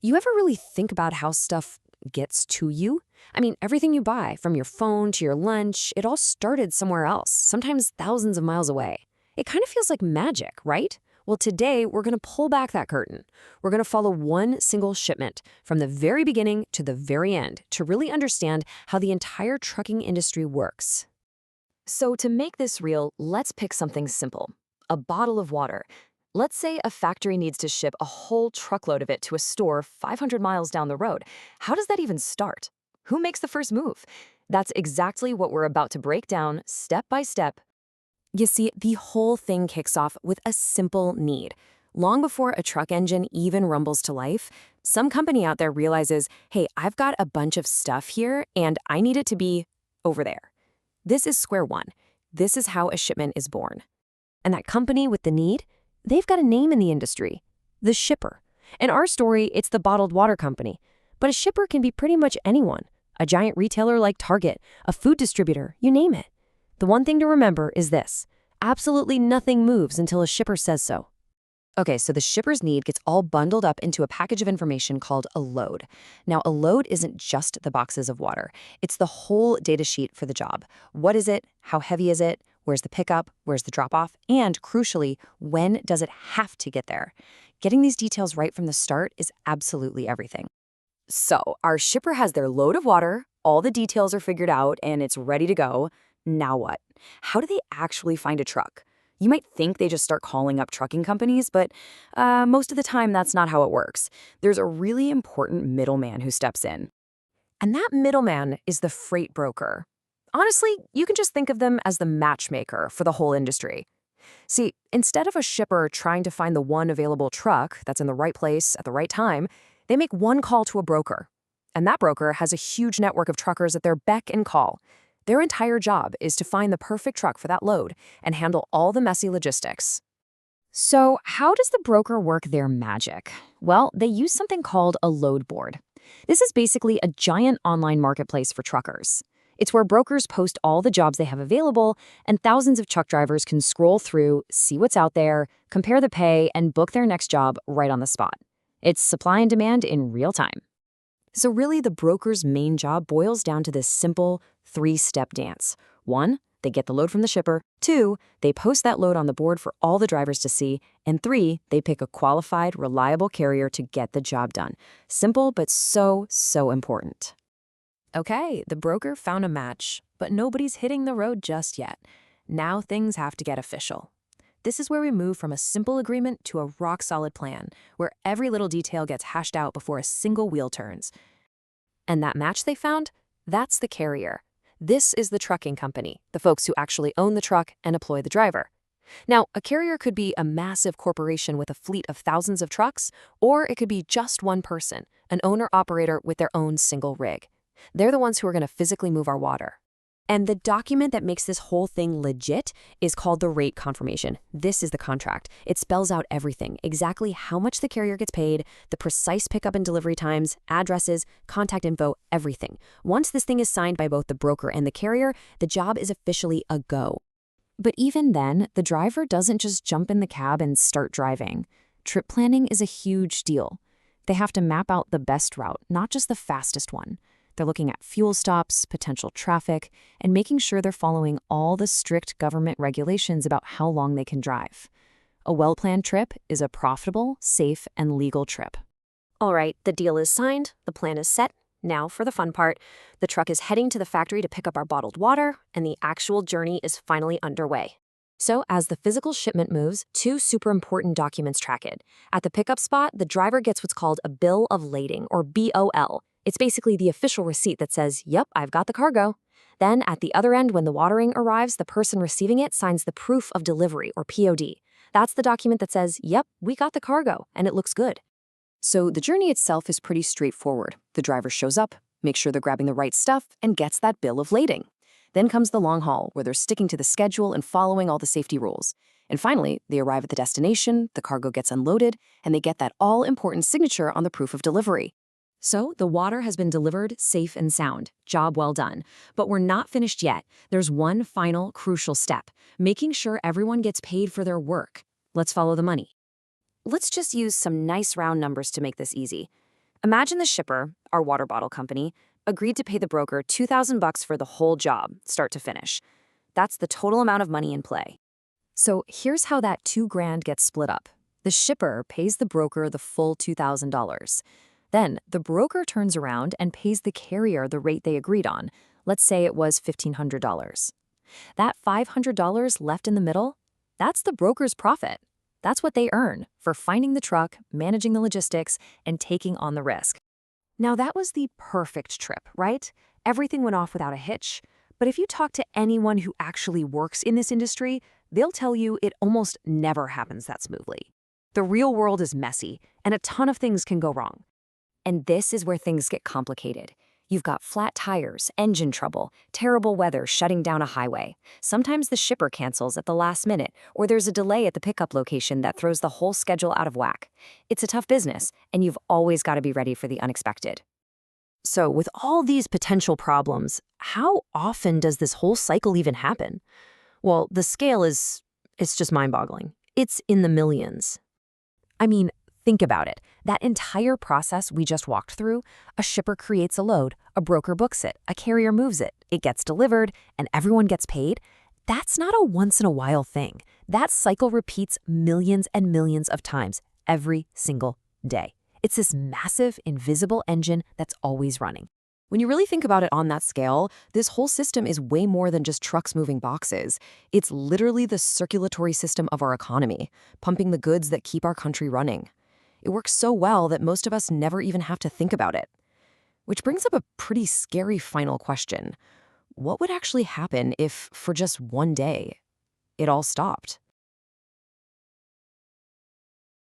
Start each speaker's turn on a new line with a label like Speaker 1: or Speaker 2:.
Speaker 1: You ever really think about how stuff gets to you? I mean, everything you buy, from your phone to your lunch, it all started somewhere else, sometimes thousands of miles away. It kind of feels like magic, right? Well, today we're going to pull back that curtain. We're going to follow one single shipment from the very beginning to the very end to really understand how the entire trucking industry works. So to make this real, let's pick something simple. A bottle of water. Let's say a factory needs to ship a whole truckload of it to a store 500 miles down the road. How does that even start? Who makes the first move? That's exactly what we're about to break down step by step. You see, the whole thing kicks off with a simple need. Long before a truck engine even rumbles to life, some company out there realizes, hey, I've got a bunch of stuff here and I need it to be over there. This is square one. This is how a shipment is born. And that company with the need, they've got a name in the industry, the shipper. In our story, it's the bottled water company. But a shipper can be pretty much anyone, a giant retailer like Target, a food distributor, you name it. The one thing to remember is this: absolutely nothing moves until a shipper says so. Okay, so the shipper's need gets all bundled up into a package of information called a load. Now, a load isn't just the boxes of water. It's the whole data sheet for the job. What is it? How heavy is it? Where's the pickup? Where's the drop-off? And crucially, when does it have to get there? Getting these details right from the start is absolutely everything. So, our shipper has their load of water, all the details are figured out, and it's ready to go. Now what? How do they actually find a truck? You might think they just start calling up trucking companies, but most of the time that's not how it works. There's a really important middleman who steps in. And that middleman is the freight broker. Honestly, you can just think of them as the matchmaker for the whole industry. See, instead of a shipper trying to find the one available truck that's in the right place at the right time, they make one call to a broker. And that broker has a huge network of truckers at their beck and call. Their entire job is to find the perfect truck for that load and handle all the messy logistics. So, how does the broker work their magic? Well, they use something called a load board. This is basically a giant online marketplace for truckers. It's where brokers post all the jobs they have available, and thousands of truck drivers can scroll through, see what's out there, compare the pay, and book their next job right on the spot. It's supply and demand in real time. So really, the broker's main job boils down to this simple three-step dance. 1, they get the load from the shipper. 2, they post that load on the board for all the drivers to see. And 3, they pick a qualified, reliable carrier to get the job done. Simple, but so important. Okay, the broker found a match, but nobody's hitting the road just yet. Now things have to get official. This is where we move from a simple agreement to a rock-solid plan, where every little detail gets hashed out before a single wheel turns. And that match they found? That's the carrier. This is the trucking company, the folks who actually own the truck and employ the driver. Now, a carrier could be a massive corporation with a fleet of thousands of trucks, or it could be just one person, an owner-operator with their own single rig. They're the ones who are going to physically move our water. And the document that makes this whole thing legit is called the rate confirmation. This is the contract. It spells out everything, exactly how much the carrier gets paid, the precise pickup and delivery times, addresses, contact info, everything. Once this thing is signed by both the broker and the carrier, the job is officially a go. But even then, the driver doesn't just jump in the cab and start driving. Trip planning is a huge deal. They have to map out the best route, not just the fastest one. They're looking at fuel stops, potential traffic, and making sure they're following all the strict government regulations about how long they can drive. A well-planned trip is a profitable, safe, and legal trip. All right, the deal is signed, the plan is set. Now for the fun part. The truck is heading to the factory to pick up our bottled water, and the actual journey is finally underway. So as the physical shipment moves, 2 super important documents track it. At the pickup spot, the driver gets what's called a bill of lading, or BOL. It's basically the official receipt that says, yep, I've got the cargo. Then at the other end, when the watering arrives, the person receiving it signs the proof of delivery, or POD. That's the document that says, yep, we got the cargo, and it looks good. So the journey itself is pretty straightforward. The driver shows up, makes sure they're grabbing the right stuff, and gets that bill of lading. Then comes the long haul, where they're sticking to the schedule and following all the safety rules. And finally, they arrive at the destination, the cargo gets unloaded, and they get that all-important signature on the proof of delivery. So the water has been delivered safe and sound. Job well done. But we're not finished yet. There's one final crucial step, making sure everyone gets paid for their work. Let's follow the money. Let's just use some nice round numbers to make this easy. Imagine the shipper, our water bottle company, agreed to pay the broker $2,000 for the whole job, start to finish. That's the total amount of money in play. So here's how that $2,000 gets split up. The shipper pays the broker the full $2,000. Then the broker turns around and pays the carrier the rate they agreed on. Let's say it was $1,500. That $500 left in the middle, that's the broker's profit. That's what they earn for finding the truck, managing the logistics, and taking on the risk. Now that was the perfect trip, right? Everything went off without a hitch. But if you talk to anyone who actually works in this industry, they'll tell you it almost never happens that smoothly. The real world is messy, and a ton of things can go wrong. And this is where things get complicated. You've got flat tires, engine trouble, terrible weather shutting down a highway. Sometimes the shipper cancels at the last minute, or there's a delay at the pickup location that throws the whole schedule out of whack. It's a tough business, and you've always got to be ready for the unexpected. So, with all these potential problems, how often does this whole cycle even happen? Well, the scale it's just mind-boggling. It's in the millions. I mean, think about it. That entire process we just walked through, a shipper creates a load, a broker books it, a carrier moves it, it gets delivered, and everyone gets paid. That's not a once-in-a-while thing. That cycle repeats millions and millions of times every single day. It's this massive, invisible engine that's always running. When you really think about it on that scale, this whole system is way more than just trucks moving boxes. It's literally the circulatory system of our economy, pumping the goods that keep our country running. It works so well that most of us never even have to think about it. Which brings up a pretty scary final question. What would actually happen if, for just one day, it all stopped?